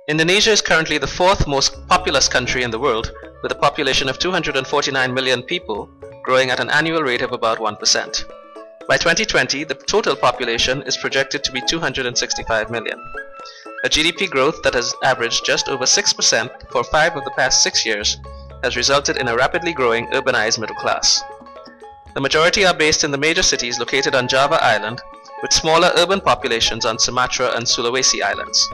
Indonesia is currently the fourth most populous country in the world, with a population of 249 million people, growing at an annual rate of about 1%. By 2020, the total population is projected to be 265 million. A GDP growth that has averaged just over 6% for 5 of the past 6 years has resulted in a rapidly growing urbanized middle class. The majority are based in the major cities located on Java Island, with smaller urban populations on Sumatra and Sulawesi Islands.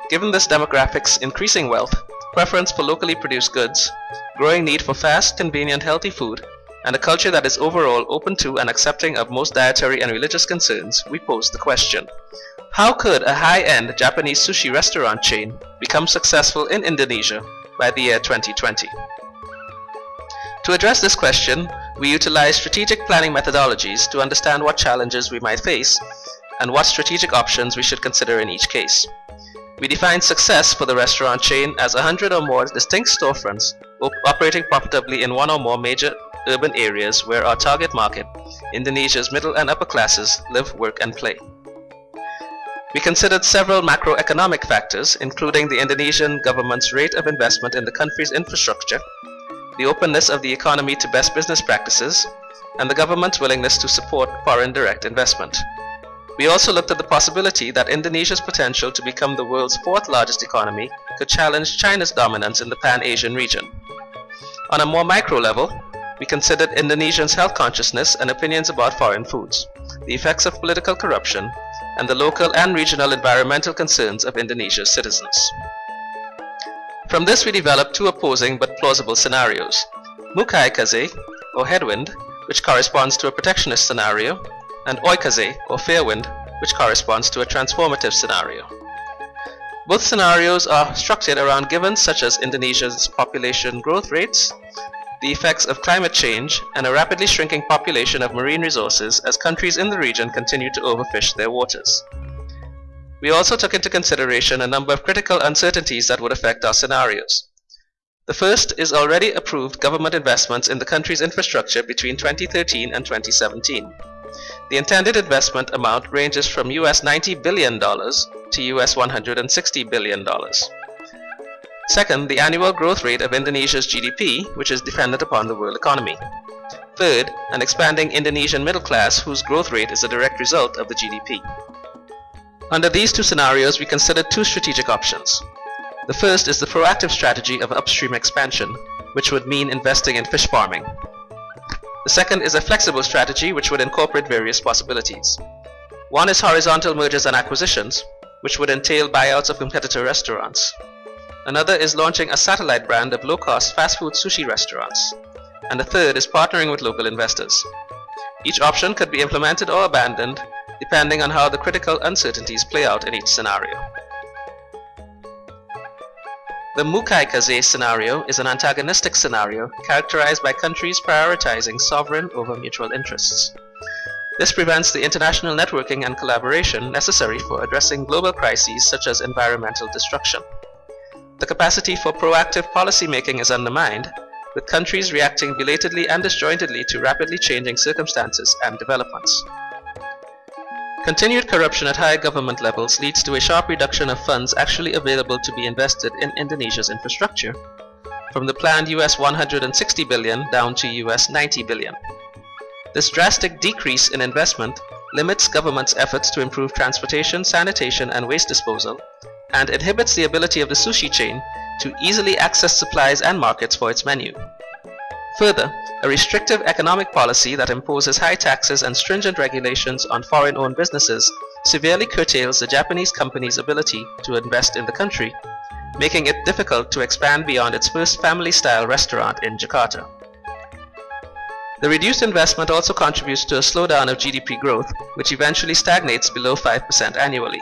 Given this demographics' increasing wealth, preference for locally produced goods, growing need for fast, convenient, healthy food, and a culture that is overall open to and accepting of most dietary and religious concerns, we pose the question: how could a high-end Japanese sushi restaurant chain become successful in Indonesia by the year 2020? To address this question, we utilize strategic planning methodologies to understand what challenges we might face and what strategic options we should consider in each case. We define success for the restaurant chain as 100 or more distinct storefronts operating profitably in one or more major urban areas where our target market, Indonesia's middle and upper classes, live, work and play. We considered several macroeconomic factors, including the Indonesian government's rate of investment in the country's infrastructure, the openness of the economy to best business practices, and the government's willingness to support foreign direct investment. We also looked at the possibility that Indonesia's potential to become the world's fourth largest economy could challenge China's dominance in the Pan-Asian region. On a more micro level, we considered Indonesians' health consciousness and opinions about foreign foods, the effects of political corruption, and the local and regional environmental concerns of Indonesia's citizens. From this we developed two opposing but plausible scenarios: Mukai Kaze, or headwind, which corresponds to a protectionist scenario, and Oikaze, or fair wind, which corresponds to a transformative scenario. Both scenarios are structured around givens such as Indonesia's population growth rates, the effects of climate change, and a rapidly shrinking population of marine resources as countries in the region continue to overfish their waters. We also took into consideration a number of critical uncertainties that would affect our scenarios. The first is already approved government investments in the country's infrastructure between 2013 and 2017. The intended investment amount ranges from US $90 billion to US $160 billion. Second, the annual growth rate of Indonesia's GDP, which is dependent upon the world economy. Third, an expanding Indonesian middle class whose growth rate is a direct result of the GDP. Under these two scenarios, we considered two strategic options. The first is the proactive strategy of upstream expansion, which would mean investing in fish farming. The second is a flexible strategy which would incorporate various possibilities. One is horizontal mergers and acquisitions, which would entail buyouts of competitor restaurants. Another is launching a satellite brand of low-cost fast food sushi restaurants. And the third is partnering with local investors. Each option could be implemented or abandoned depending on how the critical uncertainties play out in each scenario. The Mukai Kaze scenario is an antagonistic scenario characterized by countries prioritizing sovereign over mutual interests. This prevents the international networking and collaboration necessary for addressing global crises such as environmental destruction. The capacity for proactive policy making is undermined, with countries reacting belatedly and disjointedly to rapidly changing circumstances and developments. Continued corruption at high government levels leads to a sharp reduction of funds actually available to be invested in Indonesia's infrastructure, from the planned US $160 billion down to US $90 billion. This drastic decrease in investment limits government's efforts to improve transportation, sanitation, and waste disposal, and inhibits the ability of the sushi chain to easily access supplies and markets for its menu. Further, a restrictive economic policy that imposes high taxes and stringent regulations on foreign-owned businesses severely curtails the Japanese company's ability to invest in the country, making it difficult to expand beyond its first family-style restaurant in Jakarta. The reduced investment also contributes to a slowdown of GDP growth, which eventually stagnates below 5% annually.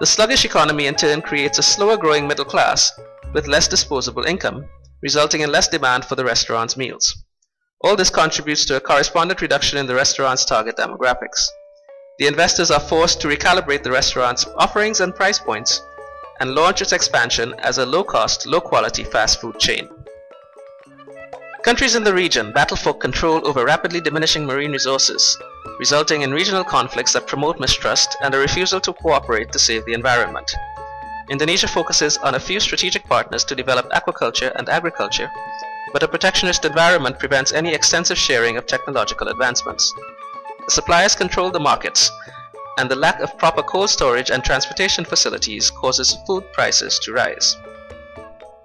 The sluggish economy in turn creates a slower-growing middle class with less disposable income, resulting in less demand for the restaurant's meals. All this contributes to a correspondent reduction in the restaurant's target demographics. The investors are forced to recalibrate the restaurant's offerings and price points and launch its expansion as a low-cost, low-quality fast food chain. Countries in the region battle for control over rapidly diminishing marine resources, resulting in regional conflicts that promote mistrust and a refusal to cooperate to save the environment. Indonesia focuses on a few strategic partners to develop aquaculture and agriculture, but a protectionist environment prevents any extensive sharing of technological advancements. The suppliers control the markets, and the lack of proper cold storage and transportation facilities causes food prices to rise.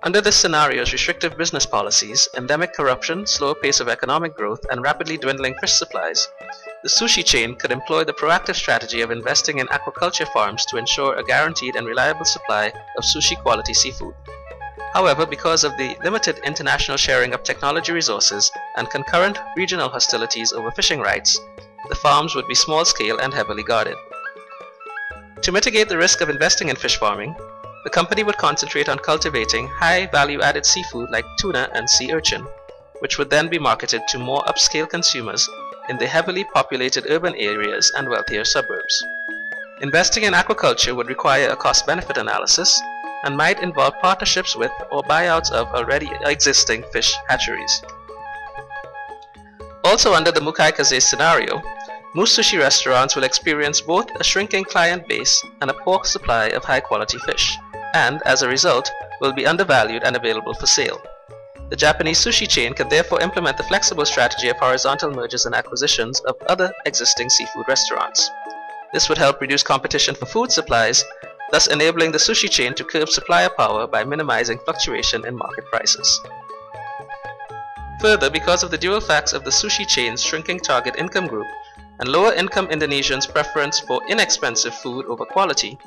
Under this scenario's restrictive business policies, endemic corruption, slower pace of economic growth, and rapidly dwindling fish supplies, the sushi chain could employ the proactive strategy of investing in aquaculture farms to ensure a guaranteed and reliable supply of sushi-quality seafood. However, because of the limited international sharing of technology resources and concurrent regional hostilities over fishing rights, the farms would be small-scale and heavily guarded. To mitigate the risk of investing in fish farming, the company would concentrate on cultivating high value-added seafood like tuna and sea urchin, which would then be marketed to more upscale consumers in the heavily populated urban areas and wealthier suburbs. Investing in aquaculture would require a cost-benefit analysis and might involve partnerships with or buyouts of already existing fish hatcheries. Also under the Mukai-kaze scenario, most sushi restaurants will experience both a shrinking client base and a poor supply of high-quality fish, and, as a result, will be undervalued and available for sale. The Japanese sushi chain can therefore implement the flexible strategy of horizontal mergers and acquisitions of other existing seafood restaurants. This would help reduce competition for food supplies, thus enabling the sushi chain to curb supplier power by minimizing fluctuation in market prices. Further, because of the dual facts of the sushi chain's shrinking target income group and lower income Indonesians' preference for inexpensive food over quality,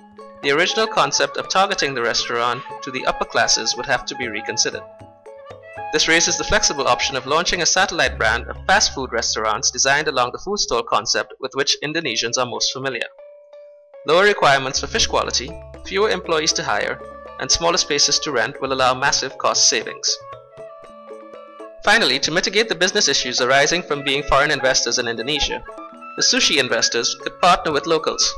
the original concept of targeting the restaurant to the upper classes would have to be reconsidered. This raises the flexible option of launching a satellite brand of fast food restaurants designed along the food stall concept with which Indonesians are most familiar. Lower requirements for fish quality, fewer employees to hire, and smaller spaces to rent will allow massive cost savings. Finally, to mitigate the business issues arising from being foreign investors in Indonesia, the sushi investors could partner with locals.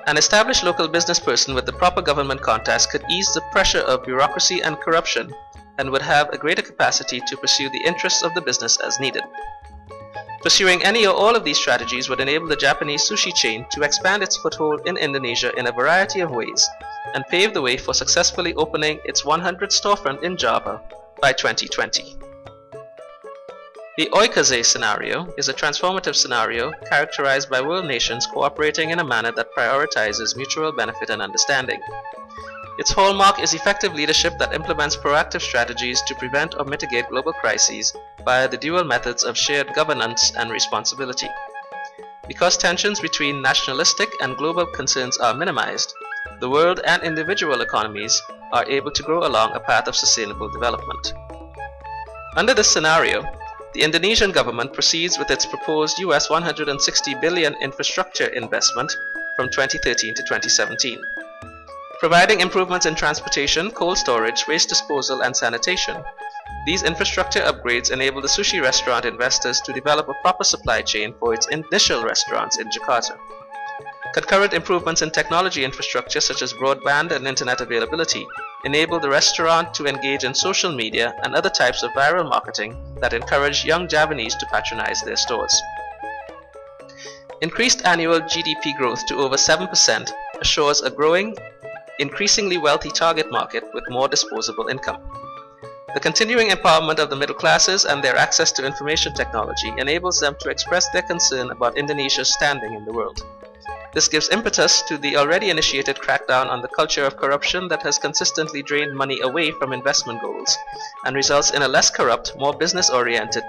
An established local business person with the proper government contacts could ease the pressure of bureaucracy and corruption and would have a greater capacity to pursue the interests of the business as needed. Pursuing any or all of these strategies would enable the Japanese sushi chain to expand its foothold in Indonesia in a variety of ways and pave the way for successfully opening its 100th storefront in Java by 2020. The Oikaze scenario is a transformative scenario characterized by world nations cooperating in a manner that prioritizes mutual benefit and understanding. Its hallmark is effective leadership that implements proactive strategies to prevent or mitigate global crises via the dual methods of shared governance and responsibility. Because tensions between nationalistic and global concerns are minimized, the world and individual economies are able to grow along a path of sustainable development. Under this scenario, the Indonesian government proceeds with its proposed US $160 billion infrastructure investment from 2013 to 2017. Providing improvements in transportation, cold storage, waste disposal, and sanitation, these infrastructure upgrades enable the sushi restaurant investors to develop a proper supply chain for its initial restaurants in Jakarta. Concurrent improvements in technology infrastructure such as broadband and internet availability enable the restaurant to engage in social media and other types of viral marketing that encourage young Javanese to patronize their stores. Increased annual GDP growth to over 7% assures a growing, increasingly wealthy target market with more disposable income. The continuing empowerment of the middle classes and their access to information technology enables them to express their concern about Indonesia's standing in the world. This gives impetus to the already initiated crackdown on the culture of corruption that has consistently drained money away from investment goals and results in a less corrupt, more business-oriented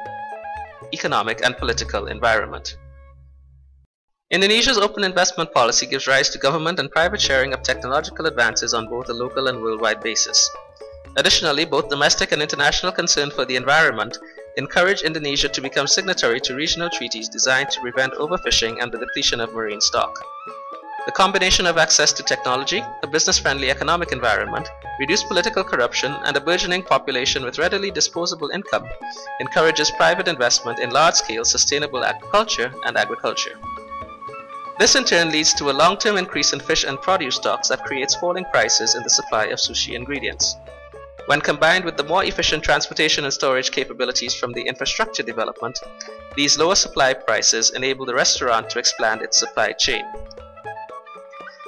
economic and political environment. Indonesia's open investment policy gives rise to government and private sharing of technological advances on both a local and worldwide basis. Additionally, both domestic and international concern for the environment encourage Indonesia to become signatory to regional treaties designed to prevent overfishing and the depletion of marine stock. The combination of access to technology, a business-friendly economic environment, reduced political corruption, and a burgeoning population with readily disposable income encourages private investment in large-scale sustainable agriculture and agriculture. This in turn leads to a long-term increase in fish and produce stocks that creates falling prices in the supply of sushi ingredients. When combined with the more efficient transportation and storage capabilities from the infrastructure development, these lower supply prices enable the restaurant to expand its supply chain.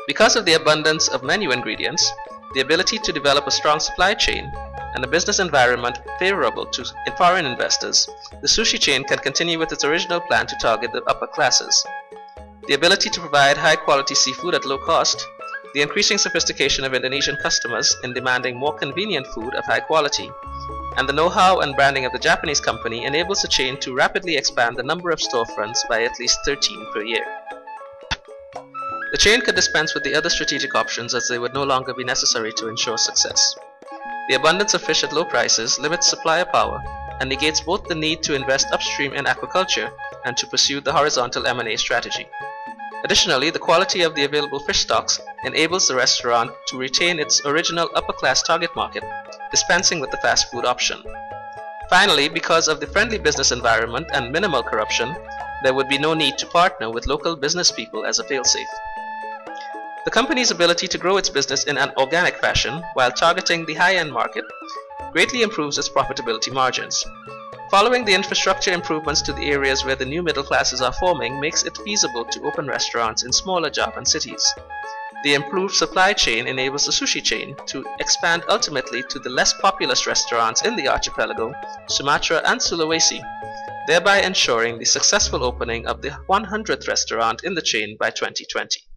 Because of the abundance of menu ingredients, the ability to develop a strong supply chain, and a business environment favorable to foreign investors, the sushi chain can continue with its original plan to target the upper classes. The ability to provide high-quality seafood at low cost, the increasing sophistication of Indonesian customers in demanding more convenient food of high quality, and the know-how and branding of the Japanese company enables the chain to rapidly expand the number of storefronts by at least 13 per year. The chain could dispense with the other strategic options as they would no longer be necessary to ensure success. The abundance of fish at low prices limits supplier power and negates both the need to invest upstream in aquaculture and to pursue the horizontal M&A strategy. Additionally, the quality of the available fish stocks enables the restaurant to retain its original upper-class target market, dispensing with the fast food option. Finally, because of the friendly business environment and minimal corruption, there would be no need to partner with local business people as a failsafe. The company's ability to grow its business in an organic fashion while targeting the high-end market greatly improves its profitability margins. Following the infrastructure improvements to the areas where the new middle classes are forming makes it feasible to open restaurants in smaller Javan cities. The improved supply chain enables the sushi chain to expand ultimately to the less populous restaurants in the archipelago, Sumatra and Sulawesi, thereby ensuring the successful opening of the 100th restaurant in the chain by 2020.